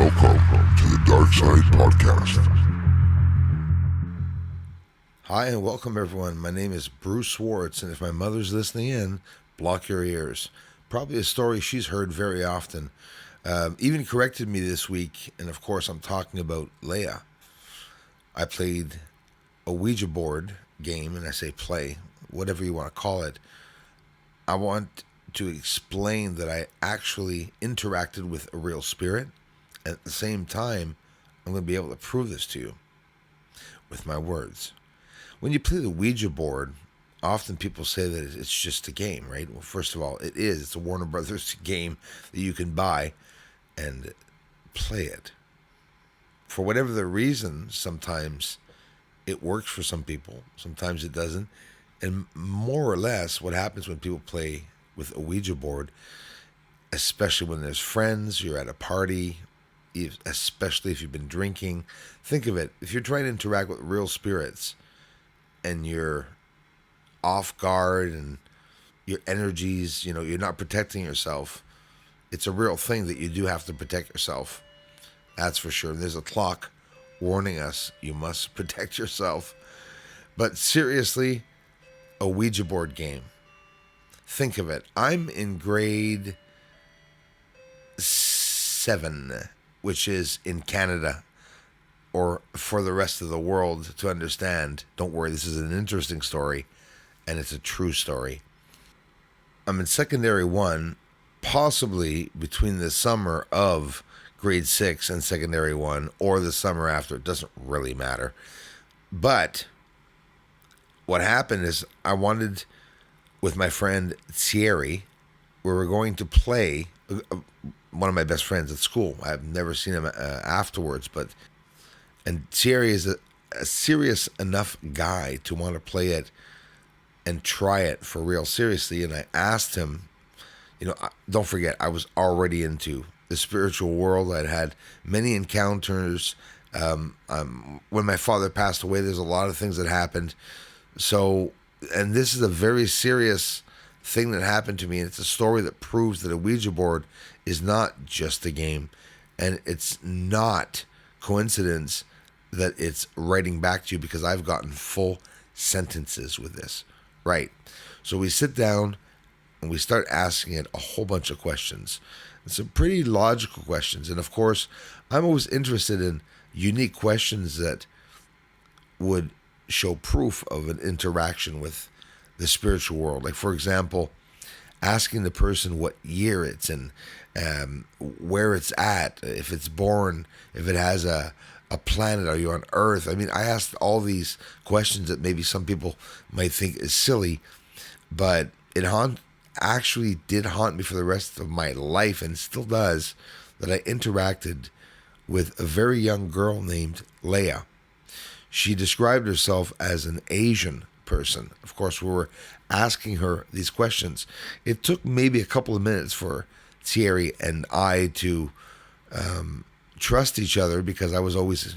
Welcome to the Dark Side Podcast. Hi and welcome everyone. My name is Bruce Swartz, and if my mother's listening in, block your ears. Probably a story she's heard very often. Even corrected me this week, and of course I'm talking about Leia. I played a Ouija board game, and I say play, whatever you want to call it. I want to explain that I actually interacted with a real spirit. At the same time, I'm going to be able to prove this to you with my words. When you play the Ouija board, often people say that it's just a game, right? Well, first of all, it is. It's a Warner Brothers game that you can buy and play it. For whatever the reason, sometimes it works for some people, sometimes it doesn't. And more or less, what happens when people play with a Ouija board, especially when there's friends, you're at a party, especially if you've been drinking. Think of it. If you're trying to interact with real spirits and you're off guard and your energies, you're not protecting yourself, it's a real thing that you do have to protect yourself. That's for sure. There's a clock warning us you must protect yourself. But seriously, a Ouija board game. Think of it. I'm in grade 7, which is in Canada, or for the rest of the world to understand. Don't worry, this is an interesting story, and it's a true story. I'm in secondary 1, possibly between the summer of grade 6 and secondary 1, or the summer after. It doesn't really matter. But what happened is I wanted, with my friend Thierry, we were going to play, one of my best friends at school. I've never seen him afterwards, and Thierry is a serious enough guy to want to play it and try it for real seriously. And I asked him, don't forget, I was already into the spiritual world. I'd had many encounters. When my father passed away, there's a lot of things that happened. So, and this is a very serious thing that happened to me, and it's a story that proves that a Ouija board is not just a game, and it's not coincidence that it's writing back to you, because I've gotten full sentences with this. Right. So we sit down and we start asking it a whole bunch of questions. And some pretty logical questions. And of course, I'm always interested in unique questions that would show proof of an interaction with the spiritual world. Like, for example, asking the person what year it's in, where it's at, if it's born, if it has a planet, are you on Earth? I mean, I asked all these questions that maybe some people might think is silly, but it actually did haunt me for the rest of my life, and still does, that I interacted with a very young girl named Leia. She described herself as an Asian person. Of course, we were asking her these questions. It took maybe a couple of minutes for Thierry and I to trust each other, because I was always,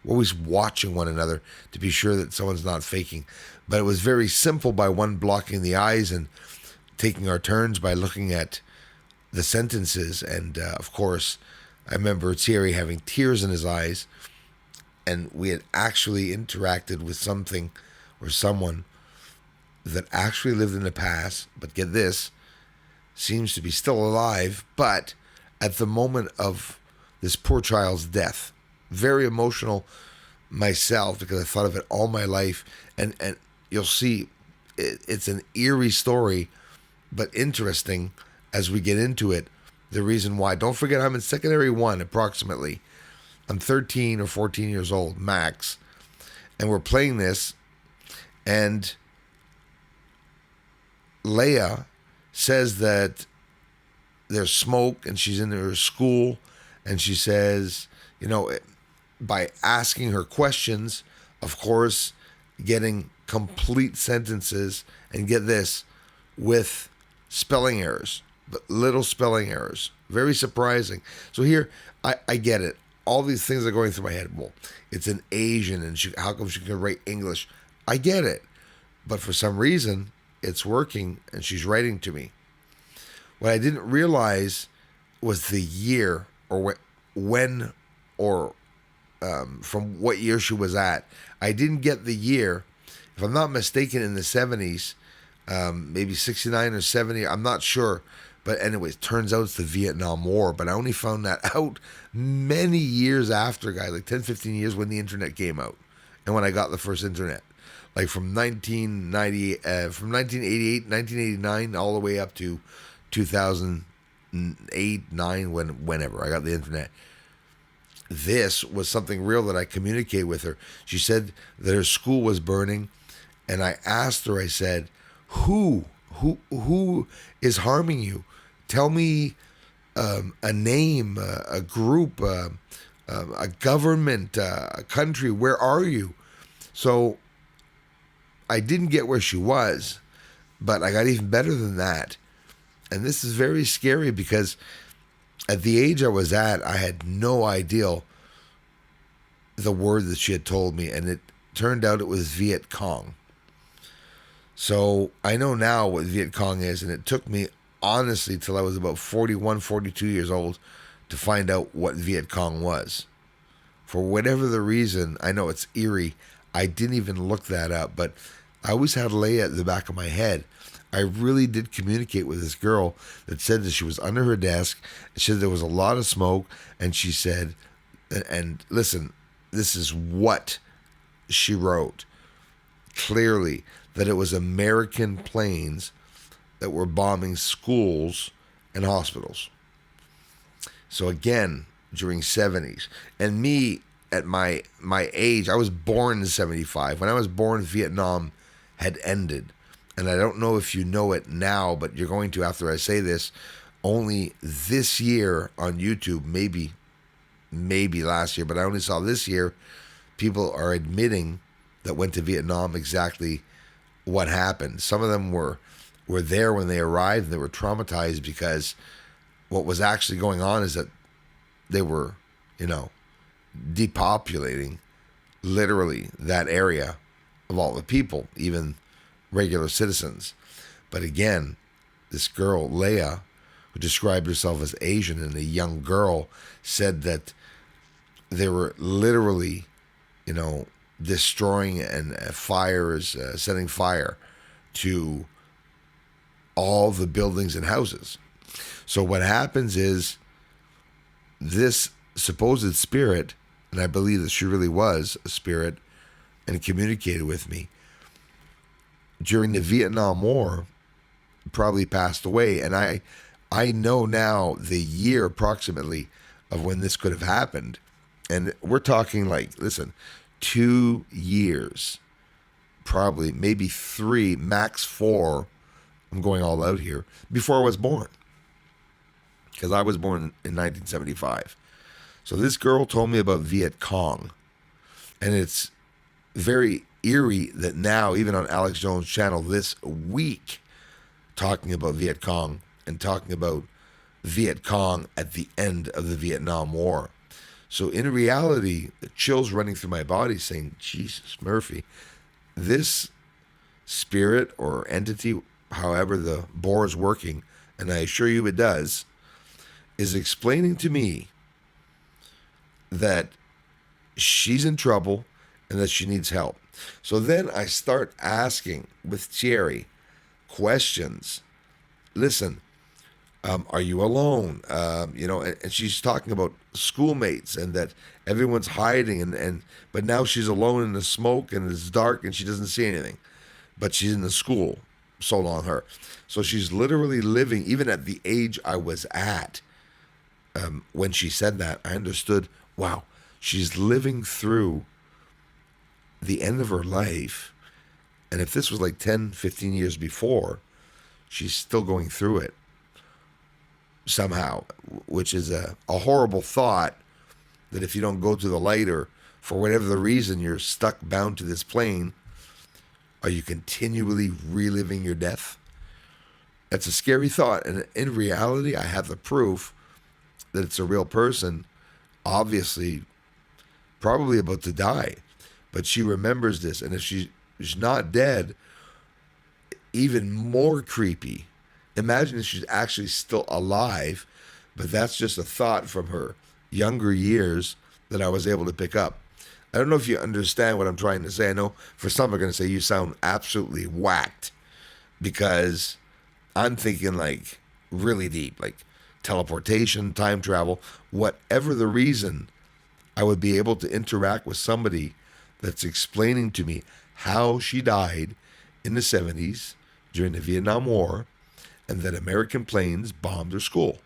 always watching one another to be sure that someone's not faking. But it was very simple, by one blocking the eyes and taking our turns by looking at the sentences. And of course, I remember Thierry having tears in his eyes, and we had actually interacted with something or someone that actually lived in the past, but get this, seems to be still alive, but at the moment of this poor child's death. Very emotional myself, because I thought of it all my life, and you'll see it's an eerie story, but interesting as we get into it, the reason why. Don't forget, I'm in secondary 1 approximately. I'm 13 or 14 years old, max, and we're playing this, and Leia says that there's smoke, and she's in her school, and she says, by asking her questions, of course, getting complete sentences, and get this, with spelling errors, but little spelling errors. Very surprising. So here, I get it. All these things are going through my head. Well, it's an Asian, and how come she can write English? I get it. But for some reason, it's working, and she's writing to me. What I didn't realize was the year, or when or from what year she was at. I didn't get the year. If I'm not mistaken, in the 70s, maybe 69 or 70, I'm not sure. But anyways, turns out it's the Vietnam War. But I only found that out many years after, guys, like 10, 15 years when the internet came out and when I got the first internet. Like from 1988, 1989, all the way up to 2008, 9, whenever I got the internet. This was something real that I communicated with her. She said that her school was burning, and I asked her. I said, "Who is harming you? Tell me a name, a group, a government, a country. Where are you?" So I didn't get where she was, but I got even better than that. And this is very scary because at the age I was at, I had no idea the word that she had told me, and it turned out it was Viet Cong. So I know now what Viet Cong is, and it took me, honestly, till I was about 41, 42 years old to find out what Viet Cong was. For whatever the reason, I know it's eerie, I didn't even look that up, but I always had Leia at the back of my head. I really did communicate with this girl that said that she was under her desk. She said there was a lot of smoke, and she said, and listen, this is what she wrote clearly, that it was American planes that were bombing schools and hospitals. So again, during 70s. And me, at my age, I was born in 75. When I was born, Vietnam had ended. And I don't know if you know it now, but you're going to after I say this. Only this year on YouTube, maybe last year, but I only saw this year, people are admitting that went to Vietnam exactly what happened. Some of them were there when they arrived, and they were traumatized because what was actually going on is that they were, depopulating literally that area of all the people, even regular citizens. But again, this girl, Leia, who described herself as Asian and a young girl, said that they were literally, destroying and setting fire to all the buildings and houses. So what happens is this supposed spirit, and I believe that she really was a spirit and communicated with me, during the Vietnam War, probably passed away. And I know now the year approximately of when this could have happened. And we're talking 2 years, probably, maybe 3, max 4. I'm going all out here, before I was born. Because I was born in 1975. So this girl told me about Viet Cong. And it's very eerie that now, even on Alex Jones' channel this week, talking about Viet Cong and talking about Viet Cong at the end of the Vietnam War. So in reality, the chills running through my body saying, Jesus, Murphy, this spirit or entity, however the bore is working, and I assure you it does, is explaining to me that she's in trouble and that she needs help. So then I start asking with Thierry questions. Listen, are you alone? And she's talking about schoolmates and that everyone's hiding, but now she's alone in the smoke and it's dark and she doesn't see anything. But she's in the school, so long her. So she's literally living, even at the age I was at, when she said that, I understood, wow, she's living through the end of her life. And if this was 10, 15 years before, she's still going through it somehow, which is a horrible thought, that if you don't go to the light, or for whatever the reason you're stuck bound to this plane, are you continually reliving your death? That's a scary thought. And in reality, I have the proof that it's a real person, obviously probably about to die, but she remembers this. And if she's not dead, even more creepy. Imagine if she's actually still alive, but that's just a thought from her younger years that I was able to pick up. I don't know if you understand what I'm trying to say. I know for some are going to say you sound absolutely whacked because I'm thinking like really deep, like teleportation, time travel, whatever the reason, I would be able to interact with somebody that's explaining to me how she died in the 70s during the Vietnam War and that American planes bombed her school.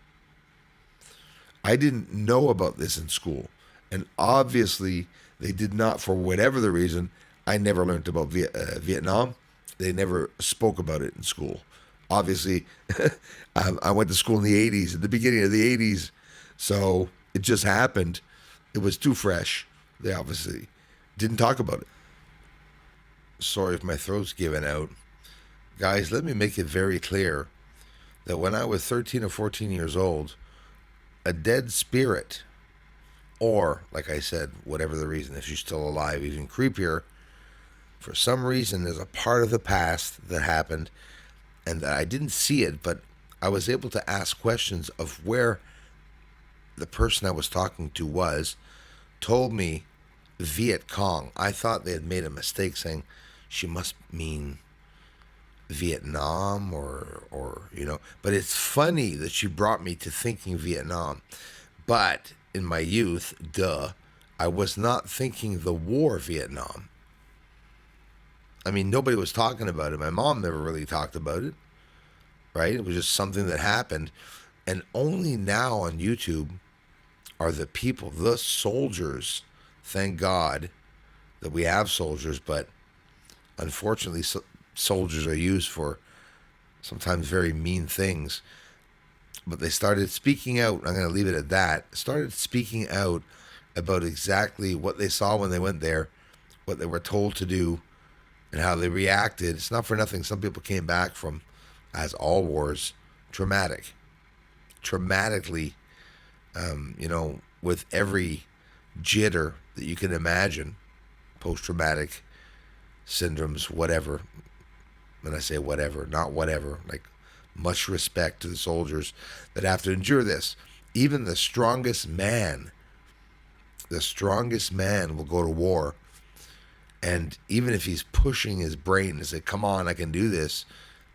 I didn't know about this in school. And obviously, they did not, for whatever the reason, I never learned about Vietnam. They never spoke about it in school. Obviously, I went to school in the 80s, at the beginning of the 80s. So it just happened. It was too fresh. They obviously didn't talk about it. Sorry if my throat's giving out. Guys, let me make it very clear that when I was 13 or 14 years old, a dead spirit, or, like I said, whatever the reason, if she's still alive, even creepier, for some reason there's a part of the past that happened and that I didn't see it, but I was able to ask questions of where the person I was talking to was, told me Viet Cong. I thought they had made a mistake saying she must mean Vietnam or but it's funny that she brought me to thinking Vietnam. But in my youth, I was not thinking the war Vietnam. I mean, nobody was talking about it. My mom never really talked about it, right? It was just something that happened. And only now on YouTube are the people, the soldiers, thank God that we have soldiers, but unfortunately, soldiers are used for sometimes very mean things. But they started speaking out, I'm going to leave it at that, started speaking out about exactly what they saw when they went there, what they were told to do, and how they reacted. It's not for nothing. Some people came back from, as all wars, traumatically, with every jitter that you can imagine, post-traumatic syndromes, whatever. When I say whatever, not whatever, like much respect to the soldiers that have to endure this. Even the strongest man will go to war. And even if he's pushing his brain to say, come on, I can do this,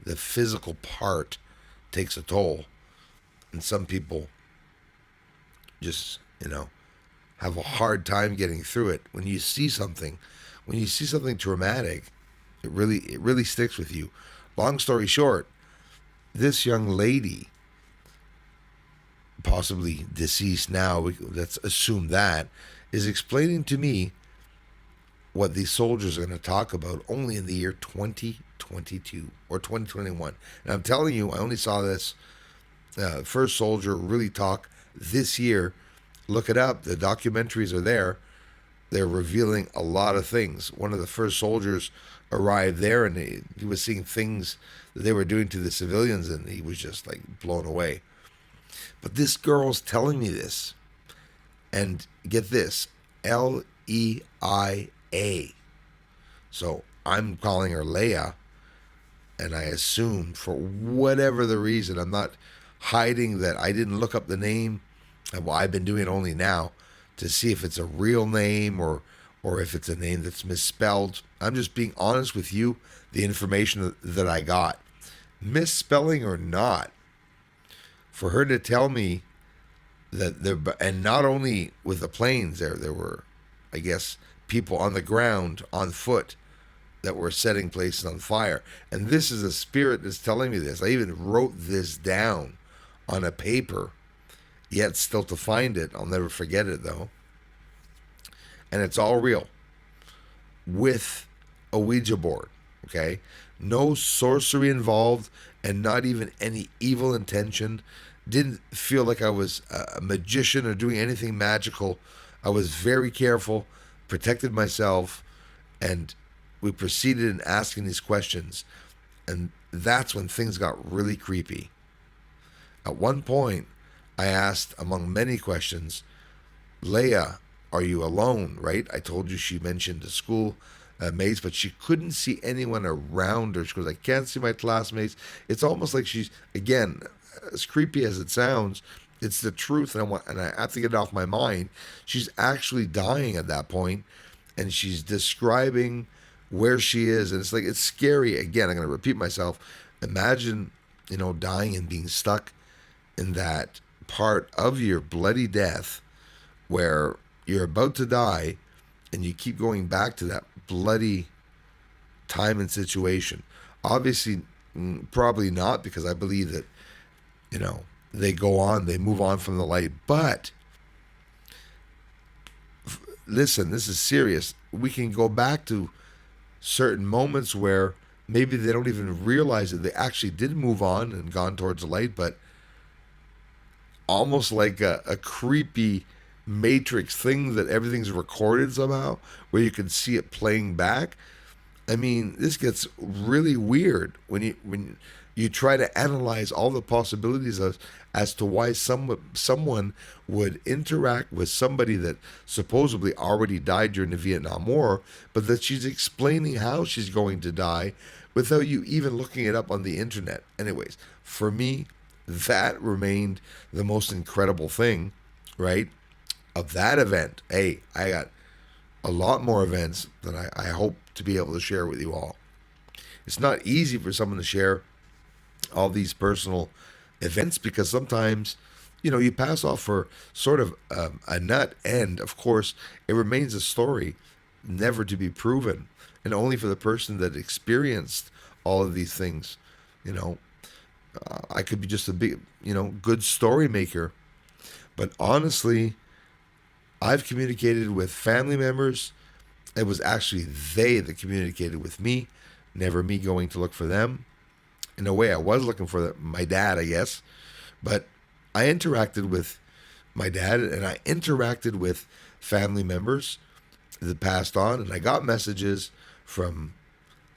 the physical part takes a toll. And some people just, have a hard time getting through it. When you see something traumatic, it really sticks with you. Long story short, this young lady, possibly deceased now, let's assume that, is explaining to me what these soldiers are going to talk about only in the year 2022 or 2021. And I'm telling you, I only saw this first soldier really talk this year. Look it up. The documentaries are there. They're revealing a lot of things. One of the first soldiers arrived there, and he was seeing things that they were doing to the civilians, and he was just like blown away. But this girl's telling me this, and get this, Leia. So I'm calling her Leia, and I assume for whatever the reason, I'm not hiding that I didn't look up the name. Well, I've been doing it only now to see if it's a real name or if it's a name that's misspelled. I'm just being honest with you, the information that I got. Misspelling or not, for her to tell me that there, and not only with the planes there were, I guess, people on the ground, on foot, that were setting places on fire. And this is a spirit that's telling me this. I even wrote this down on a paper, yet still to find it. I'll never forget it, though. And it's all real. With a Ouija board, okay? No sorcery involved and not even any evil intention. Didn't feel like I was a magician or doing anything magical. I was very careful, protected myself, and we proceeded in asking these questions. And that's when things got really creepy. At one point, I asked, among many questions, Leia, are you alone, right? I told you she mentioned the school mates, but she couldn't see anyone around her. She goes, I can't see my classmates. It's almost like she's, again, as creepy as it sounds, It's the truth, and I have to get it off my mind. She's actually dying at that point, and she's describing where she is, and it's like it's scary. Again, I'm going to repeat myself. Imagine, dying and being stuck in that part of your bloody death where you're about to die, and you keep going back to that bloody time and situation. Obviously, probably not, because I believe that, they go on, they move on from the light. But listen, this is serious. We can go back to certain moments where maybe they don't even realize that they actually did move on and gone towards the light, but almost like a creepy matrix thing that everything's recorded somehow, where you can see it playing back. I mean, this gets really weird when you try to analyze all the possibilities as to why someone would interact with somebody that supposedly already died during the Vietnam War, but that she's explaining how she's going to die without you even looking it up on the internet. Anyways, for me, that remained the most incredible thing, right, of that event. Hey, I got a lot more events that I hope to be able to share with you all. It's not easy for someone to share all these personal events, because sometimes, you pass off for sort of a nut, and of course, it remains a story never to be proven, and only for the person that experienced all of these things. I could be just a big, good story maker, but honestly, I've communicated with family members. It was actually they that communicated with me, never me going to look for them. In a way, I was looking for my dad, I guess, but I interacted with my dad, and I interacted with family members that passed on, and I got messages from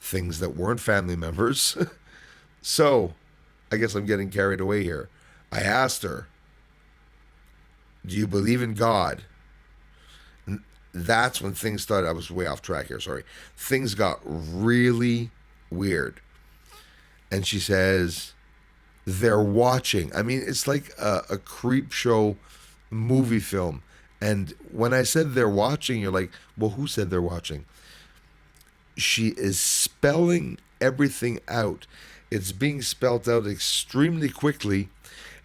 things that weren't family members. So, I guess I'm getting carried away here. I asked her, "Do you believe in God?" That's when things started. I was way off track here, sorry. Things got really weird. And she says, "They're watching." I mean, it's like a creep show movie film. And when I said they're watching, you're like, well, who said they're watching? She is spelling everything out. It's being spelled out extremely quickly.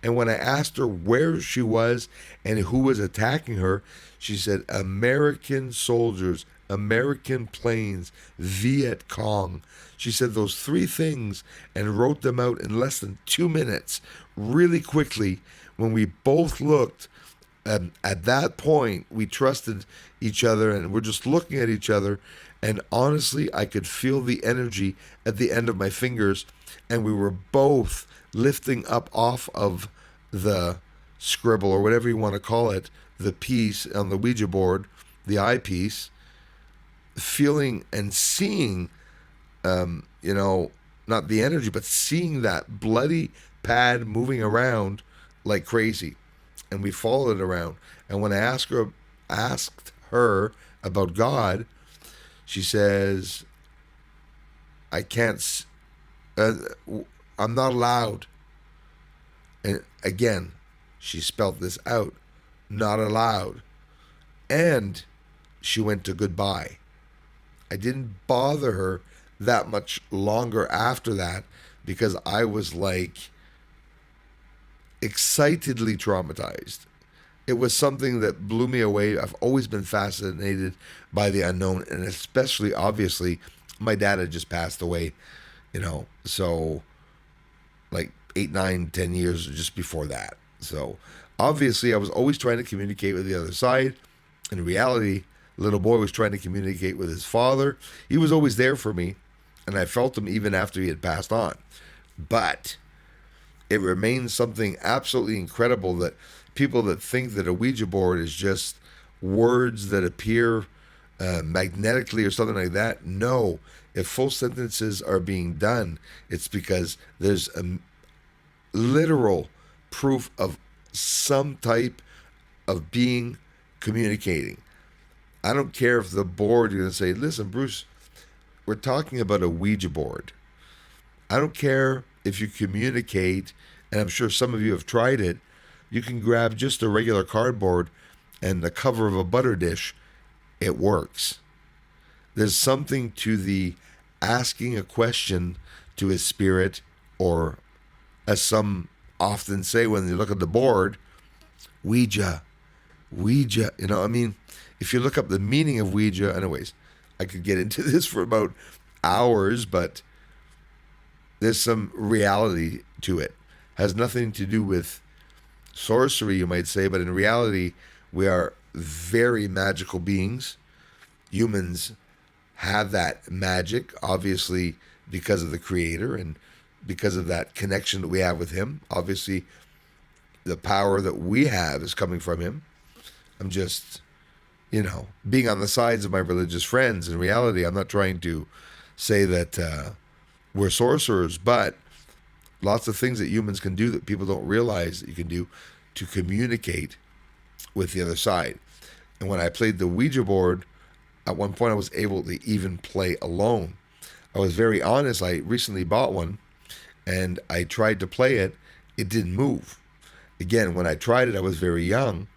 And when I asked her where she was and who was attacking her, she said, American soldiers, American planes, Viet Cong. She said those three things and wrote them out in less than 2 minutes, really quickly. When we both looked, at that point, we trusted each other, and we're just looking at each other. And honestly, I could feel the energy at the end of my fingers, and we were both lifting up off of the scribble, or whatever you want to call it, the piece on the Ouija board, the eyepiece, feeling and seeing, not the energy, but seeing that bloody pad moving around like crazy. And we followed it around. And when I asked her about God, she says, "I can't. I'm not allowed." And again, she spelled this out, "not allowed." And she went to goodbye. I didn't bother her that much longer after that, because I was like excitedly traumatized. It was something that blew me away. I've always been fascinated by the unknown, and especially, obviously, my dad had just passed away, so like 8, 9, 10 years just before that. So obviously I was always trying to communicate with the other side. In reality, little boy was trying to communicate with his father. He was always there for me, and I felt him even after he had passed on. But it remains something absolutely incredible that people that think that a Ouija board is just words that appear magnetically or something like that. No, if full sentences are being done, it's because there's a literal proof of some type of being communicating. I don't care if the board, you're going to say, "Listen, Bruce, we're talking about a Ouija board." I don't care if you communicate, and I'm sure some of you have tried it, You can grab just a regular cardboard and the cover of a butter dish. It works. There's something to the asking a question to a spirit, or as some often say when they look at the board, Ouija. Ouija. You know, I mean, if you look up the meaning of Ouija, anyways, I could get into this for about hours, but there's some reality to it. Has nothing to do with sorcery, you might say, but in reality, we are very magical beings. Humans have that magic, obviously, because of the Creator and because of that connection that we have with Him. Obviously, the power that we have is coming from Him. I'm just, being on the sides of my religious friends. In reality, I'm not trying to say that we're sorcerers, but lots of things that humans can do that people don't realize that you can do to communicate with the other side. And when I played the Ouija board, at one point I was able to even play alone. I was very honest. I recently bought one and I tried to play it. It didn't move. Again, when I tried it, I was very young.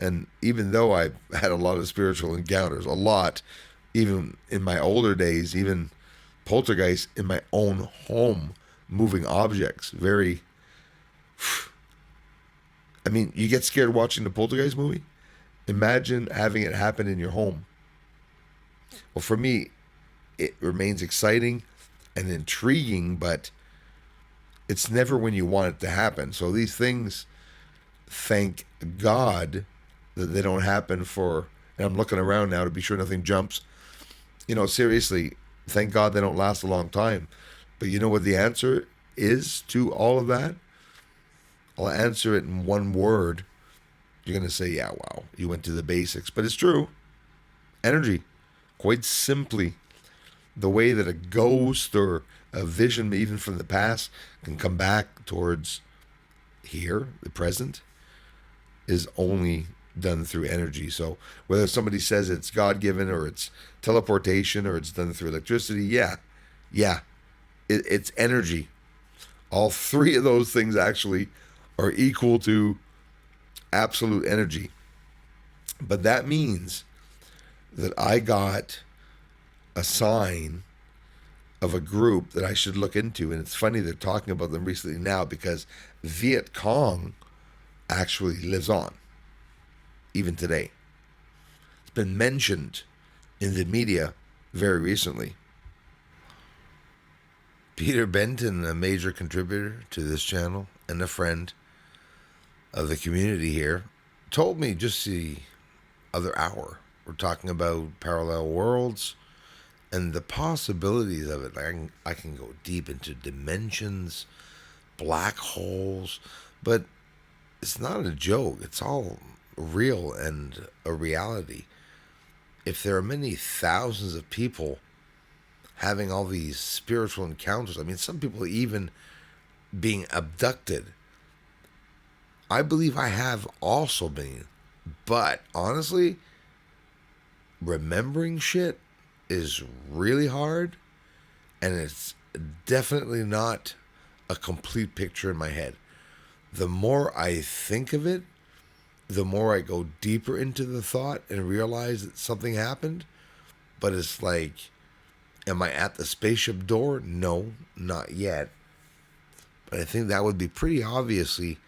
And even though I had a lot of spiritual encounters, a lot, even in my older days, even poltergeist in my own home, moving objects, very, you get scared watching the poltergeist movie. Imagine having it happen in your home. Well, for me, it remains exciting and intriguing, but it's never when you want it to happen. So these things, thank God that they don't happen and I'm looking around now to be sure nothing jumps. Seriously, thank God they don't last a long time. But you know what the answer is to all of that? I'll answer it in one word. You're going to say, yeah, wow, you went to the basics. But it's true. Energy. Quite simply, the way that a ghost or a vision, even from the past, can come back towards here, the present, is only done through energy. So whether somebody says it's God-given or it's teleportation or it's done through electricity, it's energy. All three of those things actually are equal to absolute energy. But that means that I got a sign of a group that I should look into. And it's funny they're talking about them recently now because Viet Cong actually lives on, even today. It's been mentioned in the media very recently. Peter Benton, a major contributor to this channel and a friend of the community here, told me just the other hour, we're talking about parallel worlds and the possibilities of it. I can go deep into dimensions, black holes, but it's not a joke. It's all real and a reality. If there are many thousands of people having all these spiritual encounters, some people even being abducted. I believe I have also been, but honestly, remembering shit is really hard, and it's definitely not a complete picture in my head. The more I think of it, the more I go deeper into the thought and realize that something happened. But it's like, am I at the spaceship door? No, not yet. But I think that would be pretty obviously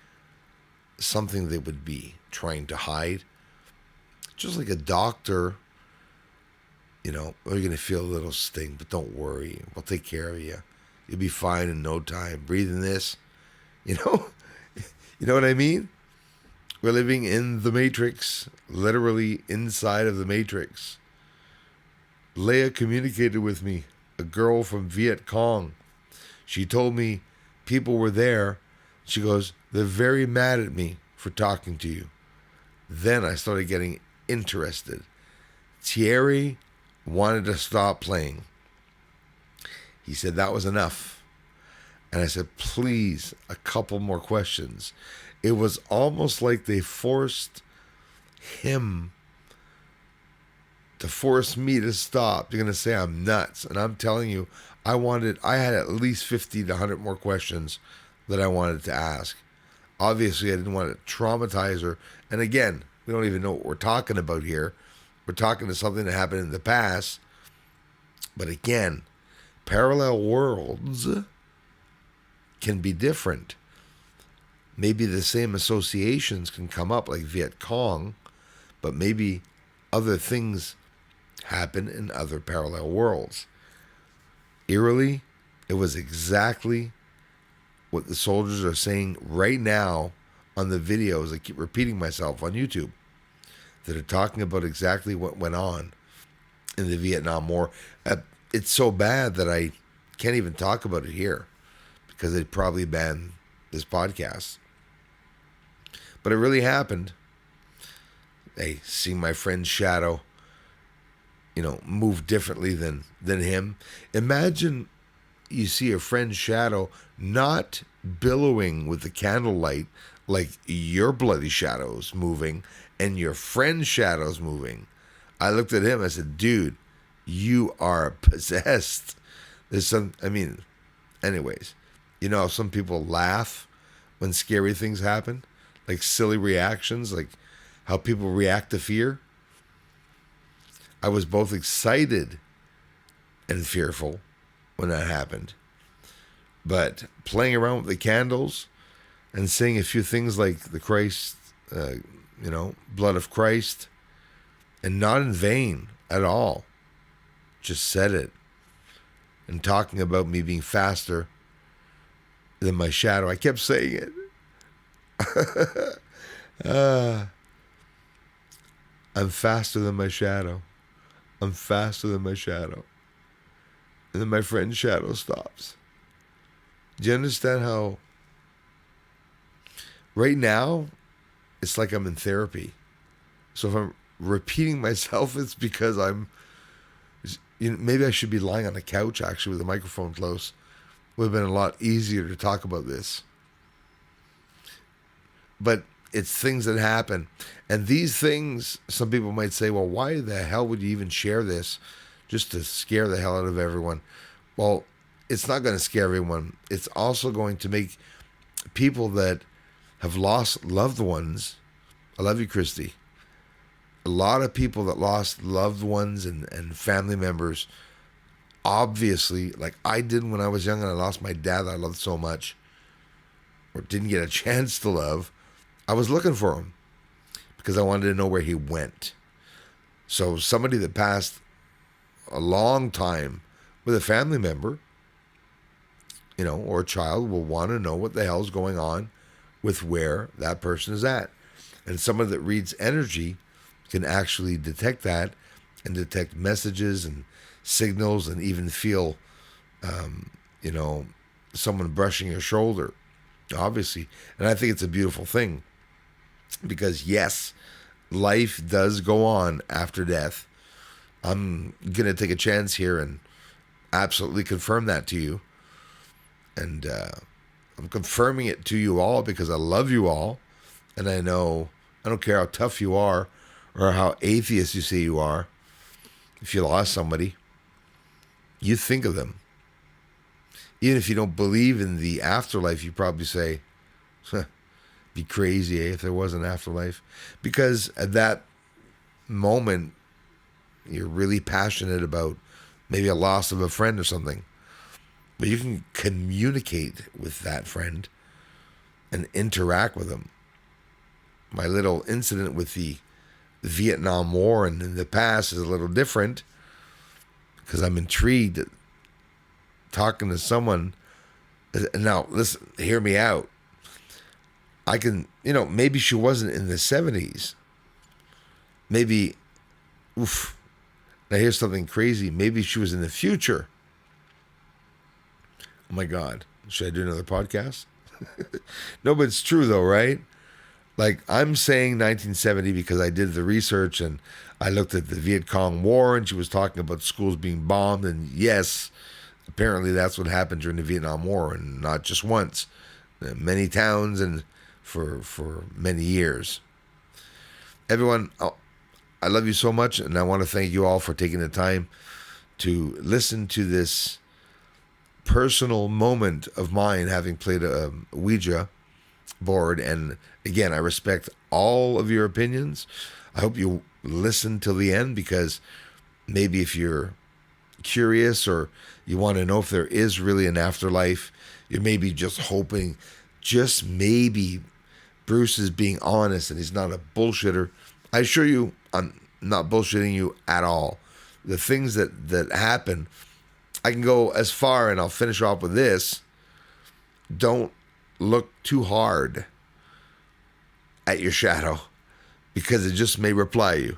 something they would be trying to hide. Just like a doctor, you're going to feel a little sting, but don't worry. We'll take care of you. You'll be fine in no time. Breathe in this. You know what I mean? We're living in the Matrix, literally inside of the Matrix. Leia communicated with me, a girl from Viet Cong. She told me people were there. She goes, they're very mad at me for talking to you. Then I started getting interested. Thierry wanted to stop playing. He said that was enough. And I said, please, a couple more questions. It was almost like they forced him to force me to stop. You're going to say I'm nuts. And I'm telling you, I had at least 50 to 100 more questions that I wanted to ask. Obviously, I didn't want to traumatize her. And again, we don't even know what we're talking about here. We're talking to something that happened in the past. But again, parallel worlds can be different. Maybe the same associations can come up like Viet Cong, but maybe other things happen in other parallel worlds. Eerily, it was exactly what the soldiers are saying right now on the videos. I keep repeating myself on YouTube that are talking about exactly what went on in the Vietnam War. It's so bad that I can't even talk about it here because they'd probably ban this podcast. But it really happened. Hey, seeing my friend's shadow, move differently than him. Imagine you see a friend's shadow not billowing with the candlelight like your bloody shadow's moving and your friend's shadow's moving. I looked at him, I said, dude, you are possessed. Anyways, some people laugh when scary things happen, like silly reactions, like how people react to fear. I was both excited and fearful when that happened. But playing around with the candles and saying a few things like the Christ, blood of Christ, and not in vain at all, just said it. And talking about me being faster than my shadow. I kept saying it. I'm faster than my shadow. I'm faster than my shadow. And then my friend's shadow stops. Do you understand how right now it's like I'm in therapy? So if I'm repeating myself, it's because maybe I should be lying on the couch actually with the microphone close. Would have been a lot easier to talk about this. But it's things that happen. And these things, some people might say, well, why the hell would you even share this? Just to scare the hell out of everyone. Well, it's not going to scare everyone. It's also going to make people that have lost loved ones. I love you, Christy. A lot of people that lost loved ones and family members, obviously, like I did when I was young and I lost my dad that I loved so much, or didn't get a chance to love, I was looking for him because I wanted to know where he went. So somebody that passed a long time with a family member, or a child will want to know what the hell's going on with where that person is at. And someone that reads energy can actually detect that and detect messages and signals and even feel, someone brushing your shoulder, obviously. And I think it's a beautiful thing because, yes, life does go on after death. I'm going to take a chance here and absolutely confirm that to you. And I'm confirming it to you all because I love you all. And I know, I don't care how tough you are or how atheist you say you are. If you lost somebody, you think of them. Even if you don't believe in the afterlife, you probably say, be crazy, if there was an afterlife. Because at that moment, you're really passionate about maybe a loss of a friend or something. But you can communicate with that friend and interact with them. My little incident with the Vietnam War and in the past is a little different because I'm intrigued at talking to someone. Now, listen, hear me out. I can, maybe she wasn't in the 70s. Maybe, now here's something crazy. Maybe she was in the future. Oh my God. Should I do another podcast? No, but it's true though, right? Like I'm saying 1970 because I did the research and I looked at the Viet Cong War and she was talking about schools being bombed. And yes, apparently that's what happened during the Vietnam War, and not just once, many towns and for many years. Everyone, I love you so much, and I want to thank you all for taking the time to listen to this personal moment of mine, having played a Ouija Board. And again, I respect all of your opinions. I hope you listen till the end, because maybe if you're curious or you want to know if there is really an afterlife, you're maybe just hoping, just maybe, Bruce is being honest and he's not a bullshitter. I assure you, I'm not bullshitting you at all. The things that happen, I can go as far, and I'll finish off with this. Don't look too hard at your shadow, because it just may reply you.